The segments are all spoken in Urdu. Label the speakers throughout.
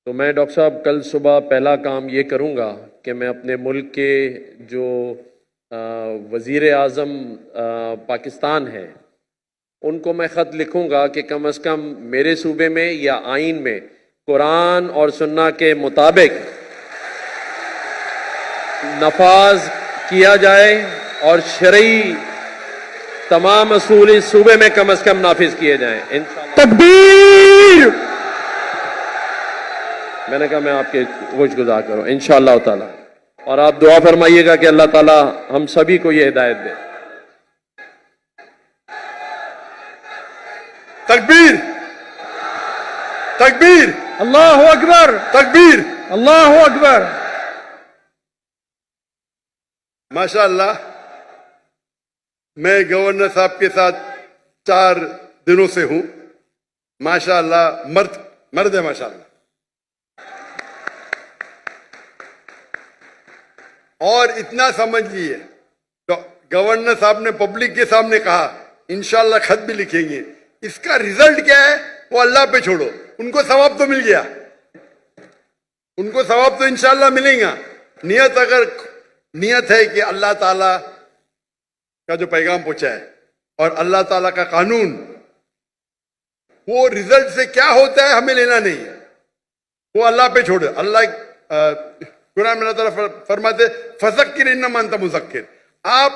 Speaker 1: تو میں ڈاکٹر صاحب کل صبح پہلا کام یہ کروں گا کہ میں اپنے ملک کے جو وزیر اعظم پاکستان ہیں ان کو میں خط لکھوں گا کہ کم از کم میرے صوبے میں یا آئین میں قرآن اور سنہ کے مطابق نفاذ کیا جائے اور شرعی تمام اصول اس صوبے میں کم از کم نافذ کیے جائیں
Speaker 2: تکبیر!
Speaker 1: میں نے کہا میں آپ کے خوش گزار کروں انشاءاللہ تعالی، اور آپ دعا فرمائیے گا کہ اللہ تعالی ہم سبھی کو یہ ہدایت دے۔
Speaker 3: تکبیر! تکبیر!
Speaker 2: اللہ اکبر!
Speaker 3: تکبیر!
Speaker 2: اللہ اکبر!
Speaker 3: ماشاءاللہ میں گورنر صاحب کے ساتھ 4 دنوں سے ہوں۔ ماشاءاللہ مرد ہے ماشاءاللہ، اور اتنا سمجھ لیے گورنر صاحب نے پبلک کے سامنے کہا انشاءاللہ خط بھی لکھیں گے، اس کا ریزلٹ کیا ہے وہ اللہ پہ چھوڑو، ان کو ثواب تو مل گیا، ان کو ثواب تو انشاءاللہ ملے گا۔ نیت ہے کہ اللہ تعالیٰ کا جو پیغام پہنچا ہے اور اللہ تعالیٰ کا قانون، وہ ریزلٹ سے کیا ہوتا ہے ہمیں لینا نہیں ہے، وہ اللہ پہ چھوڑے۔ قرآن میں اللہ تعالیٰ فرماتے فذکر انما انت مذکر، آپ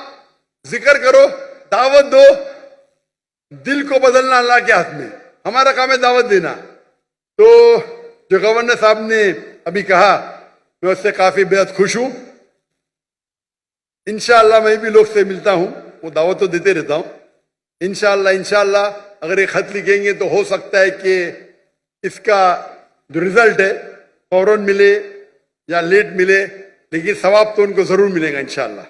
Speaker 3: ذکر کرو، دعوت دو، دل کو بدلنا اللہ کے ہاتھ میں، ہمارا کام ہے دعوت دینا۔ تو جو گورنر صاحب نے ابھی کہا میں اس سے کافی بےحد خوش ہوں۔ انشاءاللہ میں بھی لوگ سے ملتا ہوں، وہ دعوت تو دیتے رہتا ہوں۔ انشاءاللہ اگر یہ خط لکھیں گے تو ہو سکتا ہے کہ اس کا جو ریزلٹ ہے فوراً ملے یا لیٹ ملے، لیکن ثواب تو ان کو ضرور ملے گا انشاءاللہ۔